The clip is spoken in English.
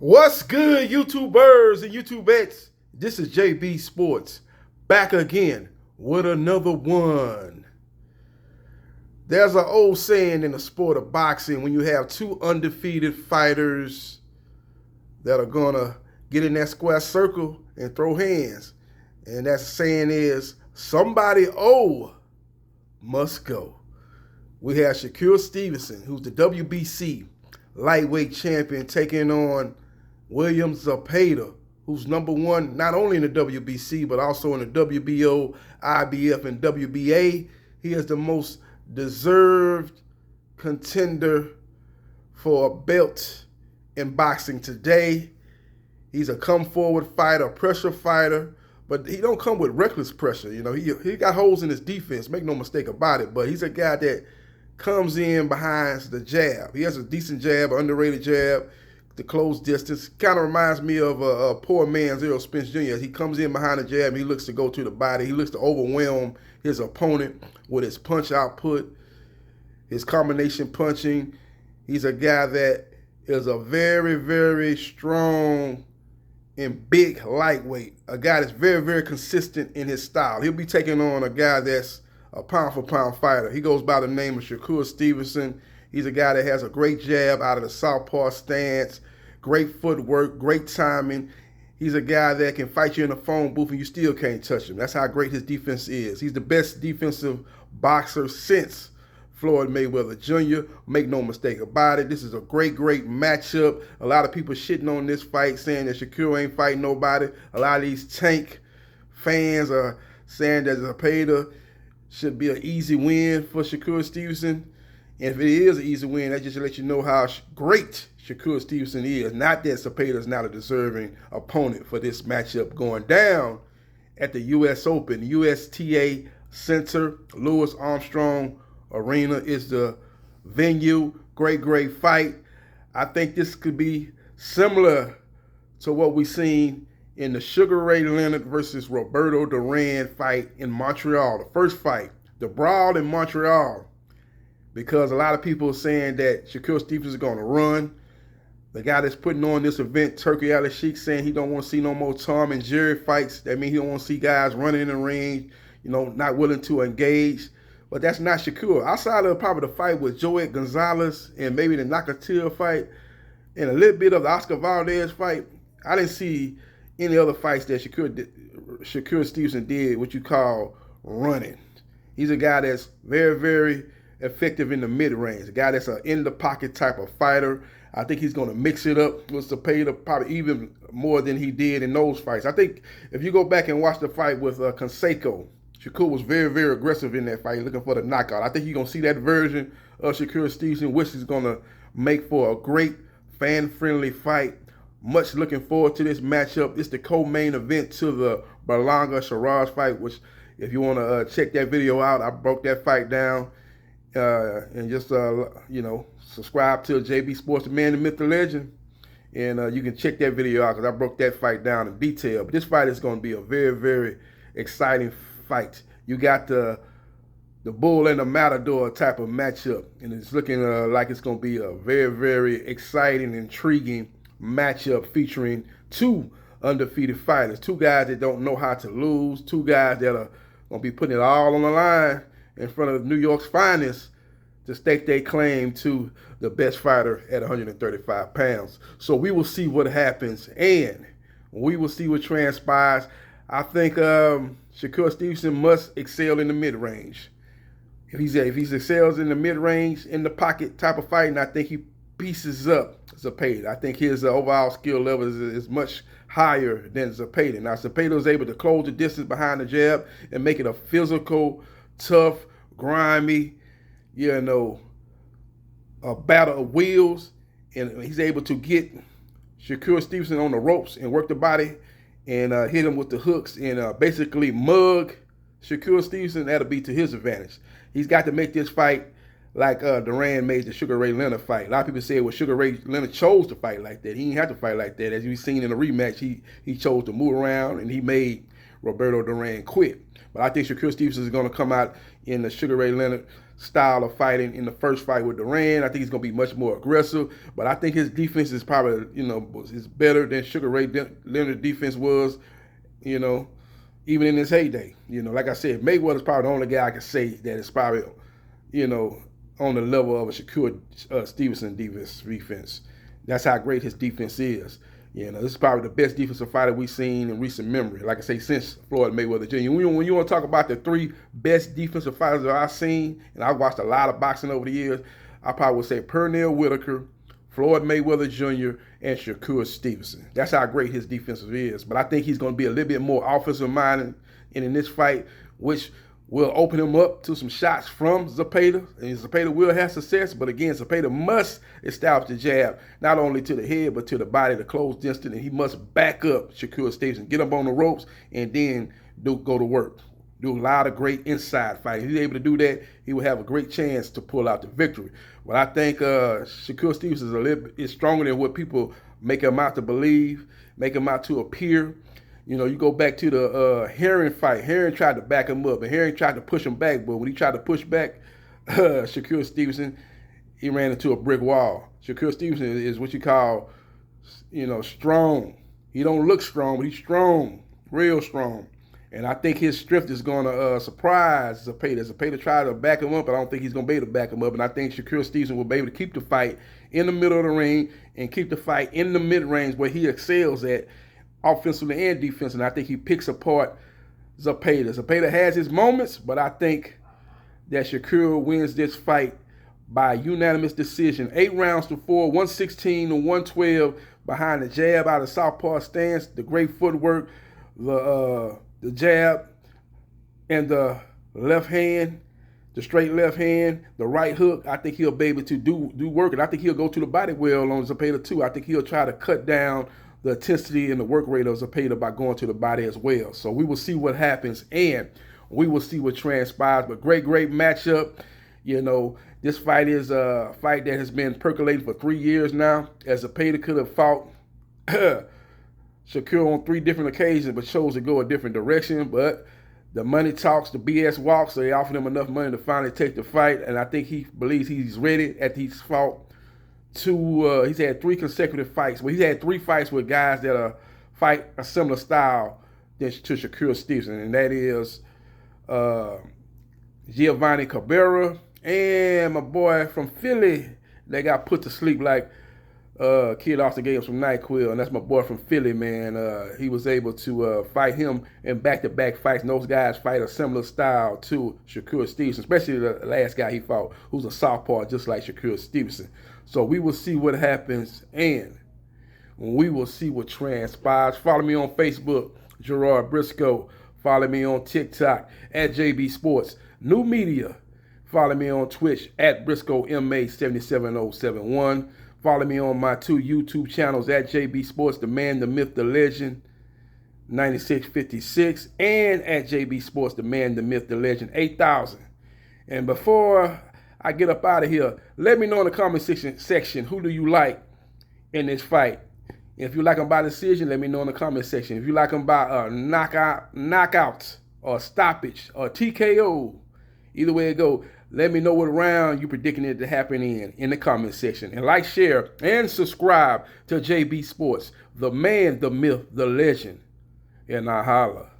What's good, YouTubers and YouTubettes? This is JB Sports, back again with another one. There's an old saying in the sport of boxing when you have two undefeated fighters that are gonna get in that square circle and throw hands. And that saying is, somebody must go. We have Shakur Stevenson, who's the WBC lightweight champion, taking on William Zepeda, who's number one not only in the WBC but also in the WBO, IBF, and WBA. He is the most deserved contender for a belt in boxing today. He's a come-forward fighter, a pressure fighter, but he don't come with reckless pressure. You know, he got holes in his defense, make no mistake about it, but he's a guy that comes in behind the jab. He has a decent jab, an underrated jab, the close distance. Kind of reminds me of a poor man's Errol Spence Jr. He comes in behind the jab, and he looks to go to the body. He looks to overwhelm his opponent with his punch output, his combination punching. He's a guy that is a very, very strong and big lightweight, a guy that's very, very consistent in his style. He'll be taking on a guy that's a pound-for-pound fighter. He goes by the name of Shakur Stevenson. He's a guy that has a great jab out of the southpaw stance, great footwork, great timing. He's a guy that can fight you in a phone booth and you still can't touch him. That's how great his defense is. He's the best defensive boxer since Floyd Mayweather Jr. Make no mistake about it. This is a great, great matchup. A lot of people shitting on this fight, saying that Shakur ain't fighting nobody. A lot of these tank fans are saying that Zepeda should be an easy win for Shakur Stevenson. And if it is an easy win, that just lets you know how great Shakur Stevenson is. Not that Zepeda is not a deserving opponent for this matchup going down at the U.S. Open. USTA Center, Louis Armstrong Arena is the venue. Great, great fight. I think this could be similar to what we've seen in the Sugar Ray Leonard versus Roberto Duran fight in Montreal, the first fight, the brawl in Montreal, because a lot of people are saying that Shakur Stevenson is going to run. The guy that's putting on this event, Turkey Ali Sheik, saying he don't want to see no more Tom and Jerry fights. That means he don't want to see guys running in the ring, not willing to engage. But that's not Shakur. Outside of probably the fight with Joet Gonzalez and maybe the Nakatil fight and a little bit of the Oscar Valdez fight, I didn't see any other fights that Shakur Stevenson did what you call running. He's a guy that's very, very effective in the mid-range, a guy that's an in-the-pocket type of fighter. I think he's going to mix it up with Zepeda probably even more than he did in those fights. I think if you go back and watch the fight with Canseco, Shakur was very, very aggressive in that fight, looking for the knockout. I think you're going to see that version of Shakur Stevenson, which is going to make for a great, fan-friendly fight. Much looking forward to this matchup. It's the co-main event to the Berlanga Shiraz fight, which if you want to check that video out, I broke that fight down. And just, subscribe to JB Sports, the man, the myth, the legend. And you can check that video out because I broke that fight down in detail. But this fight is going to be a very, very exciting fight. You got the bull and the matador type of matchup. And it's looking like it's going to be a very, very exciting, intriguing matchup featuring two undefeated fighters, two guys that don't know how to lose, two guys that are going to be putting it all on the line in front of New York's finest to stake their claim to the best fighter at 135 pounds. So we will see what happens, and we will see what transpires. I think Shakur Stevenson must excel in the mid-range. If he excels in the mid-range, in the pocket type of fighting, I think he pieces up Zepeda. I think his overall skill level is much higher than Zepeda. Now, Zepeda is able to close the distance behind the jab and make it a physical, tough, grimy, a battle of wheels. And he's able to get Shakur Stevenson on the ropes and work the body and hit him with the hooks and basically mug Shakur Stevenson. That'll be to his advantage. He's got to make this fight like Duran made the Sugar Ray Leonard fight. A lot of people say, well, Sugar Ray Leonard chose to fight like that. He didn't have to fight like that. As we've seen in the rematch, he chose to move around and he made Roberto Duran quit. But I think Shakur Stevenson is going to come out in the Sugar Ray Leonard style of fighting in the first fight with Duran. I think he's going to be much more aggressive, but I think his defense is probably, is better than Sugar Ray Leonard's defense was, even in his heyday. Like I said, Mayweather's probably the only guy I can say that is probably, on the level of a Shakur Stevenson defense. That's how great his defense is. This is probably the best defensive fighter we've seen in recent memory. Like I say, since Floyd Mayweather Jr. When you want to talk about the 3 best defensive fighters that I've seen, and I've watched a lot of boxing over the years, I probably would say Pernell Whitaker, Floyd Mayweather Jr., and Shakur Stevenson. That's how great his defensive is. But I think he's going to be a little bit more offensive-minded in this fight, which will open him up to some shots from Zepeda. And Zepeda will have success, but again, Zepeda must establish the jab, not only to the head, but to the body, the close distance, and he must back up Shakur Stevenson, get up on the ropes, and then go to work. Do a lot of great inside fighting. If he's able to do that, he will have a great chance to pull out the victory. But I think Shakur Stevenson is a little bit stronger than what people make him out to believe, make him out to appear. You go back to the Herring fight. Herring tried to back him up, and Herring tried to push him back. But when he tried to push back Shakur Stevenson, he ran into a brick wall. Shakur Stevenson is what you call, strong. He don't look strong, but he's strong, real strong. And I think his strength is going to surprise Zepeda. Zepeda tried to back him up, but I don't think he's going to be able to back him up. And I think Shakur Stevenson will be able to keep the fight in the middle of the ring and keep the fight in the mid-range where he excels at, offensively and defensively. And I think he picks apart Zepeda. Zepeda has his moments, but I think that Shakur wins this fight by unanimous decision. 8 rounds to 4, 116 to 112 behind the jab out of southpaw stance, the great footwork, the jab, and the left hand, the straight left hand, the right hook. I think he'll be able to do work, and I think he'll go to the body well on Zepeda too. I think he'll try to cut down the intensity and the work rate of Zepeda by going to the body as well. So we will see what happens, and we will see what transpires. But great matchup. This fight is a fight that has been percolating for 3 years now, as Zepeda could have fought Shakur on 3 different occasions, but chose to go a different direction. But the money talks, the BS walks, so they offered him enough money to finally take the fight, and I think he believes he's ready after he's fought he's had 3 consecutive fights. Well, he's had 3 fights with guys that fight a similar style to Shakur Stevenson, and that is Giovanni Cabrera and my boy from Philly that got put to sleep like Kid Austin gave him some NyQuil, and that's my boy from Philly, man. He was able to fight him in back-to-back fights, and those guys fight a similar style to Shakur Stevenson, especially the last guy he fought, who's a southpaw just like Shakur Stevenson. So we will see what happens, and we will see what transpires. Follow me on Facebook, Gerard Briscoe. Follow me on TikTok, at JB Sports. New media, follow me on Twitch, at BriscoeMA77071. Follow me on my 2 YouTube channels, at JB Sports, The Man, The Myth, The Legend, 9656, and at JB Sports, The Man, The Myth, The Legend, 8000. And before I get up out of here, let me know in the comment section who do you like in this fight. If you like them by decision, let me know in the comment section. If you like them by knockout or stoppage or TKO, either way it go, let me know what round you're predicting it to happen in the comment section. And like, share, and subscribe to JB Sports, The Man, The Myth, The Legend. And I holla.